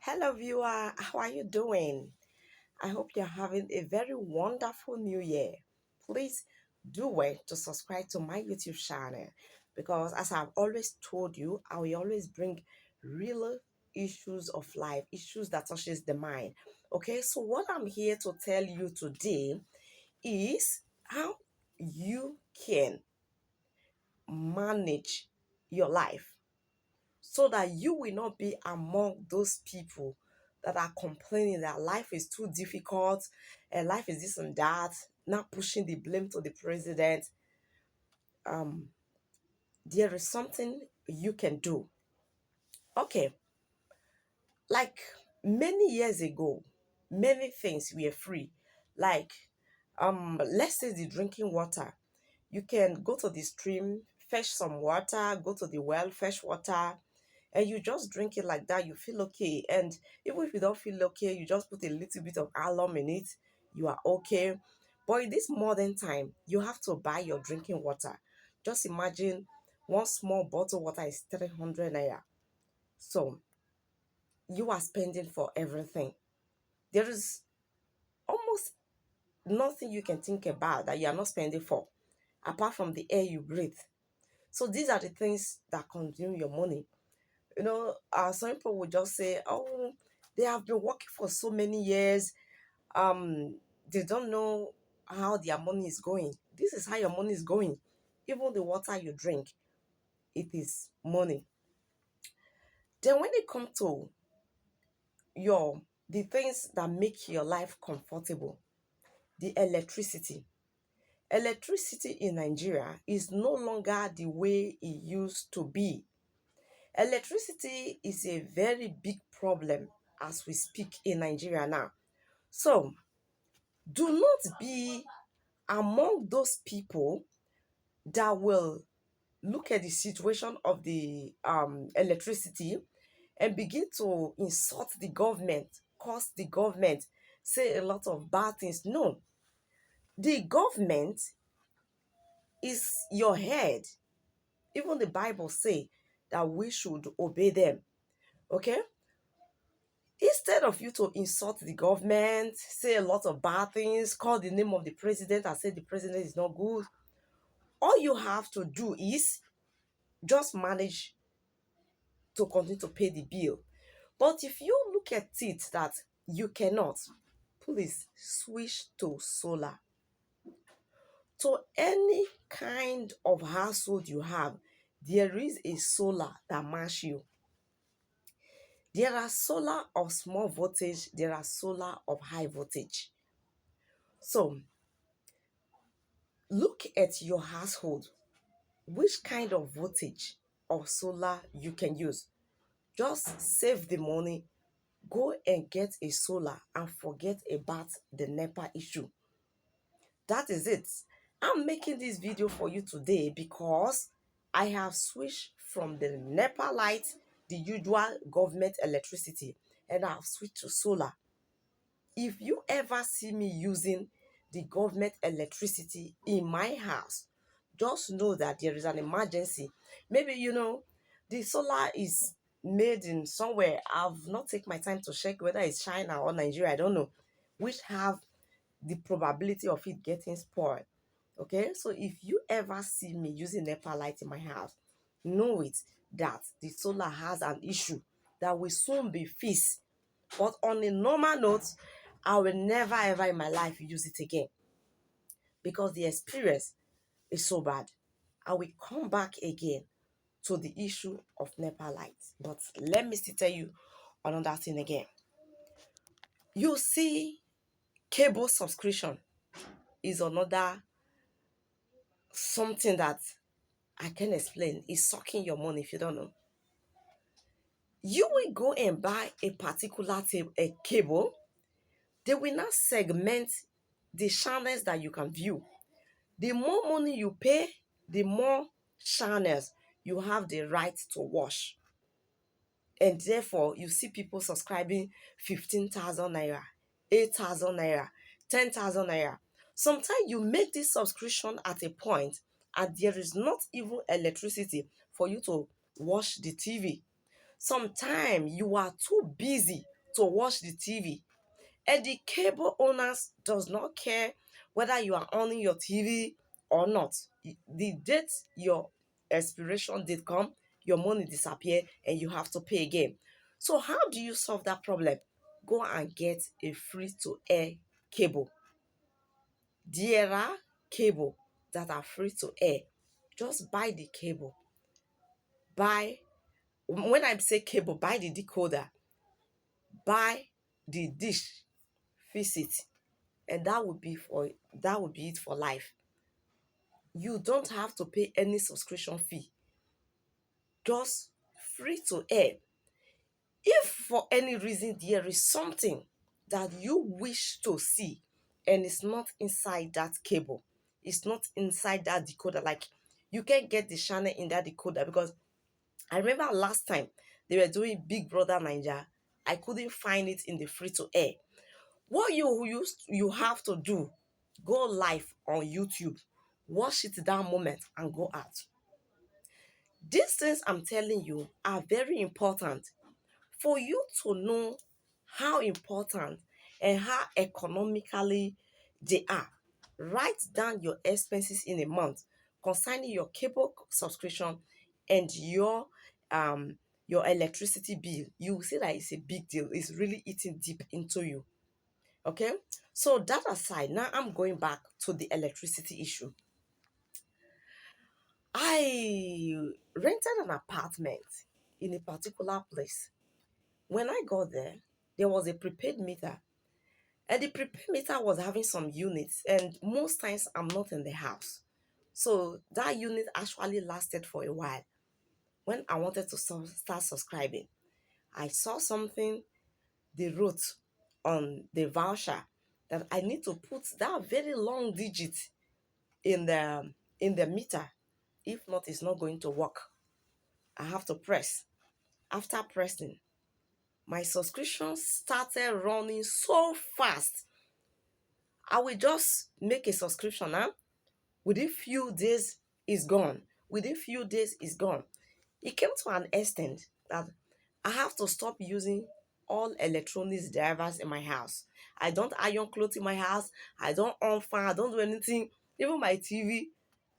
Hello, viewer. How are you doing? I hope you're having a very wonderful new year. Please do well to subscribe to my YouTube channel because, as I've always told you, I will always bring real issues of life, issues that touches the mind. Okay, so what I'm here to tell you today is how you can manage your life so that you will not be among those people that are complaining that life is too difficult and life is this and that, not pushing the blame to the president. Um, there is something you can do. Okay, like many years ago, many things were free. Like, let's say the drinking water. You can go to the stream, fetch some water, go to the well, fetch water, and you just drink it like that. You feel okay. And even if you don't feel okay, you just put a little bit of alum in it, you are okay. But in this modern time, you have to buy your drinking water. Just imagine one small bottle of water is 300 naira. So you are spending for everything. There is almost nothing you can think about that you are not spending for, apart from the air you breathe. So these are the things that consume your money. Some people would just say, oh, they have been working for so many years. They don't know how their money is going. This is how your money is going. Even the water you drink, it is money. Then when it comes to your the things that make your life comfortable, the electricity. Electricity in Nigeria is no longer the way it used to be. Electricity is a very big problem as we speak in Nigeria now. So, do not be among those people that will look at the situation of the electricity and begin to insult the government, curse the government, say a lot of bad things. No, the government is your head. Even the Bible say that we should obey them. Okay? Instead of you to insult the government, say a lot of bad things, call the name of the president and say the president is not good, all you have to do is just manage to continue to pay the bill. But if you look at it that you cannot, please switch to solar. To any kind of household you have, there is a solar that match you. There are solar of small voltage, there are solar of high voltage. So look at your household, which kind of voltage of solar you can use. Just save the money, go and get a solar and forget about the NEPA issue. That is it. I'm making this video for you today because I have switched from the NEPA light, the usual government electricity, and I've switched to solar. If you ever see me using the government electricity in my house, just know that there is an emergency. Maybe the solar is made in somewhere. I've not taken my time to check whether it's China or Nigeria, I don't know, which have the probability of it getting spoiled. Okay, so if you ever see me using NEPA light in my house, know it that the solar has an issue that will soon be fixed. But on a normal note, I will never ever in my life use it again because the experience is so bad. I will come back again to the issue of NEPA lights. But let me still tell you another thing again. You see, cable subscription is another something that I can explain. Is sucking your money if you don't know. You will go and buy a particular a cable. They will not segment the channels that you can view. The more money you pay, the more channels you have the right to watch. And therefore, you see people subscribing 15,000 naira, 8,000 naira, 10,000 naira. Sometimes you make this subscription at a point and there is not even electricity for you to watch the TV. Sometimes you are too busy to watch the TV. And the cable owners does not care whether you are owning your TV or not. The date your expiration date come, your money disappear and you have to pay again. So how do you solve that problem? Go and get a free to air cable. There are cable that are free to air. Just buy the cable. Buy, when I say cable, buy the decoder, buy the dish, fix it, and that would be it for life. You don't have to pay any subscription fee. Just free to air. If for any reason there is something that you wish to see and it's not inside that cable, it's not inside that decoder, like you can get the channel in that decoder, because I remember last time they were doing Big Brother Nigeria, I couldn't find it in the free to air. What you have to do, go live on YouTube, watch it that moment and go out. These things I'm telling you are very important for you to know how important and how economically they are. Write down your expenses in a month concerning your cable subscription and your electricity bill. You will see that it's a big deal. It's really eating deep into you. Okay? So that aside, now I'm going back to the electricity issue. I rented an apartment in a particular place. When I got there was a prepaid meter. And the prepaid meter was having some units, and most times I'm not in the house. So that unit actually lasted for a while. When I wanted to start subscribing, I saw something they wrote on the voucher that I need to put that very long digit in the meter. If not, it's not going to work. I have to press. After pressing, my subscription started running so fast. I will just make a subscription now. Within few days, it's gone. Within few days, it's gone. It came to an extent that I have to stop using all electronics drivers in my house. I don't iron clothes in my house. I don't on fan. I don't do anything. Even my TV,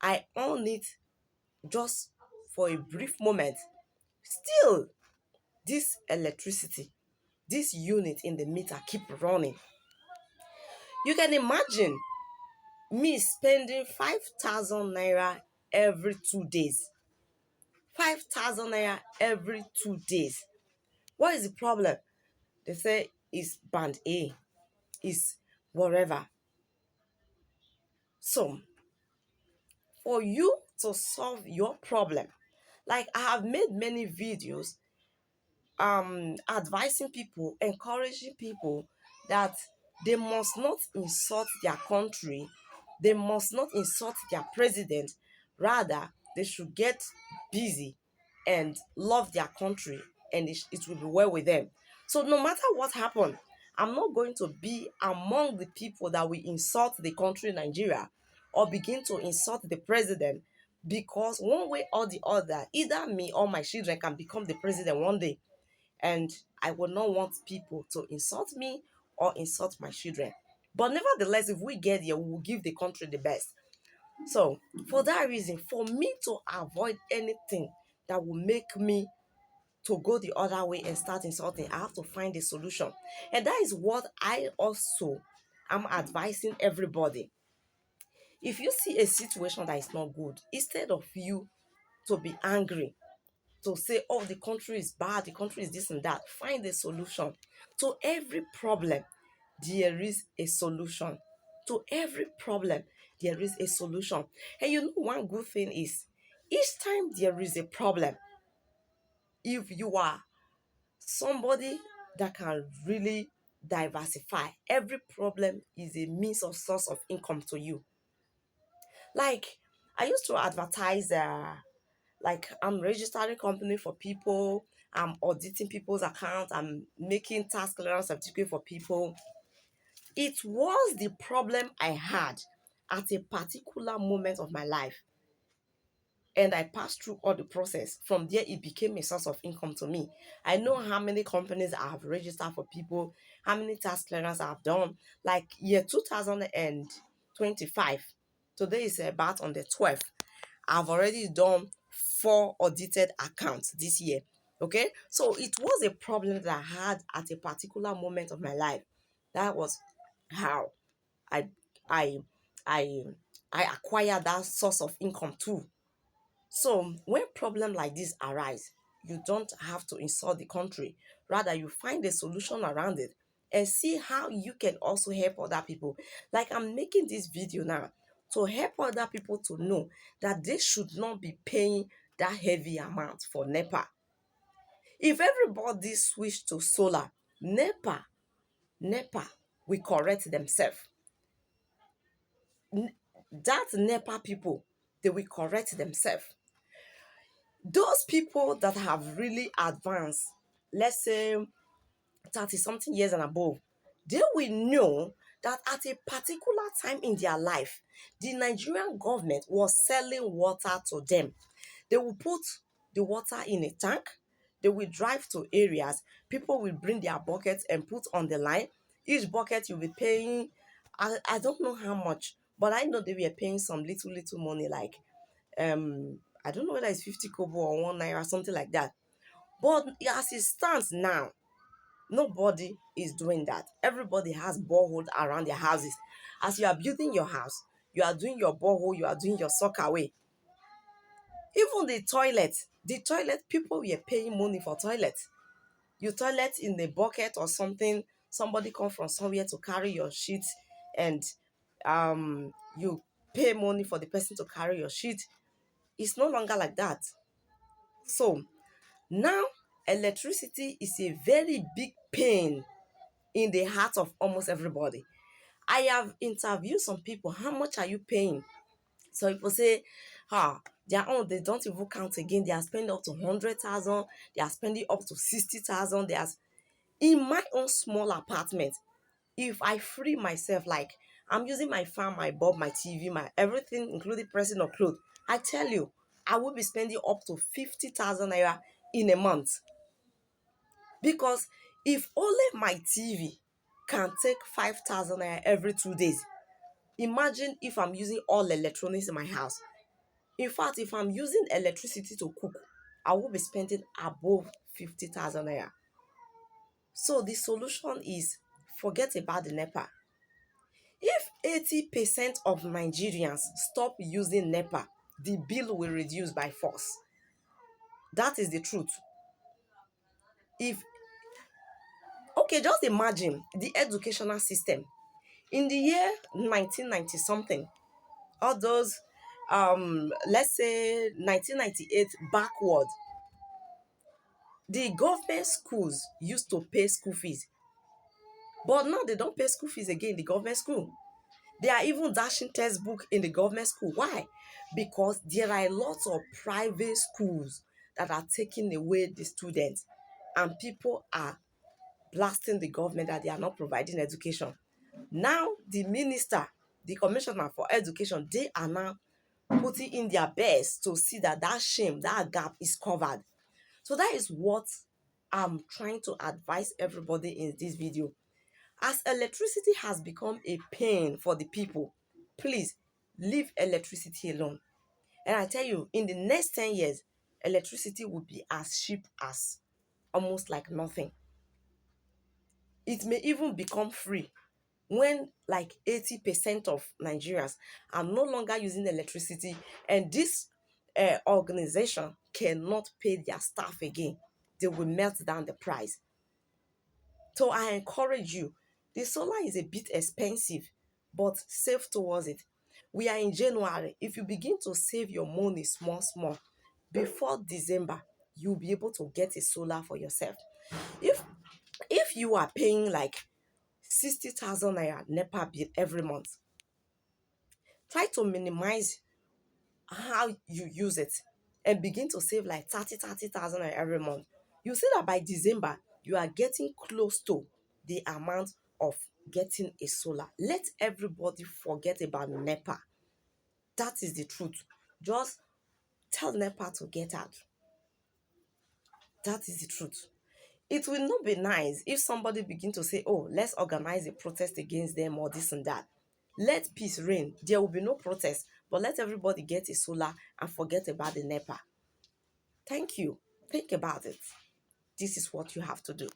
I on it just for a brief moment. Still, this electricity, this unit in the meter keep running. You can imagine me spending 5,000 naira every 2 days. 5,000 naira every 2 days. What is the problem? They say it's band A, it's whatever. So, for you to solve your problem, like I have made many videos advising people, encouraging people that they must not insult their country, they must not insult their president. Rather, they should get busy and love their country, and it will be well with them. So no matter what happened, I'm not going to be among the people that will insult the country Nigeria or begin to insult the president, because one way or the other, either me or my children can become the president one day, and I would not want people to insult me or insult my children. But nevertheless, if we get here, we will give the country the best. So, for that reason, for me to avoid anything that will make me to go the other way and start insulting, I have to find a solution. And that is what I also am advising everybody. If you see a situation that is not good, instead of you to be angry, to say, oh, the country is bad, the country is this and that, find a solution. To every problem, there is a solution. To every problem, there is a solution. And you know, one good thing is, each time there is a problem, if you are somebody that can really diversify, every problem is a means of source of income to you. Like, I used to advertise like I'm registering company for people, I'm auditing people's accounts, I'm making tax clearance certificate for people. It was the problem I had at a particular moment of my life. and I passed through all the process. From there, it became a source of income to me. I know how many companies I have registered for people, how many tax clearance I have done. Like year 2025, today is about on the 12th. I've already done 4 audited accounts this year. Okay, so it was a problem that I had at a particular moment of my life. That was how I I I I acquired that source of income too. So when problem like this arise, you don't have to insult the country. Rather, you find a solution around it and see how you can also help other people. Like I'm making this video now to help other people to know that they should not be paying that heavy amount for NEPA. If everybody switch to solar, NEPA will correct themselves. That NEPA people, they will correct themselves. Those people that have really advanced, let's say 30 something years and above, they will know that at a particular time in their life, the Nigerian government was selling water to them. They will put the water in a tank, they will drive to areas, people will bring their buckets and put on the line. Each bucket you'll be paying, I don't know how much, but I know they were paying some little money, like I don't know whether it's 50 kobo or 1 naira, something like that. But as it stands now, nobody is doing that. Everybody has borehole around their houses. As you are building your house, you are doing your borehole, you are doing your sockaway. Even the toilet, people were paying money for toilet. You toilet in the bucket or something, somebody come from somewhere to carry your sheet, and you pay money for the person to carry your sheet. It's no longer like that. So now electricity is a very big pain in the heart of almost everybody. I have interviewed some people. How much are you paying? So people say, their own, they don't even count again. They are spending up to 100,000. They are spending up to 60,000. In my own small apartment. If I free myself, like I'm using my fan, my bulb, my TV, my everything, including pressing of clothes, I tell you, I will be spending up to 50,000 naira in a month. Because if only my TV can take 5,000 naira every 2 days, imagine if I'm using all electronics in my house. In fact, if I'm using electricity to cook, I will be spending above 50,000 naira. So the solution is forget about the NEPA. If 80% of Nigerians stop using NEPA, the bill will reduce by force. That is the truth. If Okay, just imagine the educational system. In the year 1990 something, all those let's say 1998 backward, the government schools used to pay school fees. But now they don't pay school fees again in the government school. They are even dashing textbook in the government school. Why? Because there are lots of private schools that are taking away the students, and people are blasting the government that they are not providing education. Now, the minister, the commissioner for education, they are now putting in their best to see that that shame, that gap is covered. So that is what I'm trying to advise everybody in this video. As electricity has become a pain for the people, please leave electricity alone. And I tell you, in the next 10 years, electricity will be as cheap as almost like nothing. It may even become free when like 80% of Nigerians are no longer using electricity, and this organization cannot pay their staff again. They will melt down the price. So I encourage you. The solar is a bit expensive, but save towards it. We are in January. If you begin to save your money small, before December, you'll be able to get a solar for yourself. If if you are paying like 60,000 naira NEPA bill every month, try to minimize how you use it and begin to save like 30,000 every month. You see that by December, you are getting close to the amount of getting a solar. Let everybody forget about NEPA. That is the truth. Just Tell NEPA to get out. That is the truth. It will not be nice if somebody begin to say, oh, let's organize a protest against them or this and that. Let peace reign. There will be no protest, but let everybody get a solar and forget about the NEPA. Thank you. Think about it. This is what you have to do.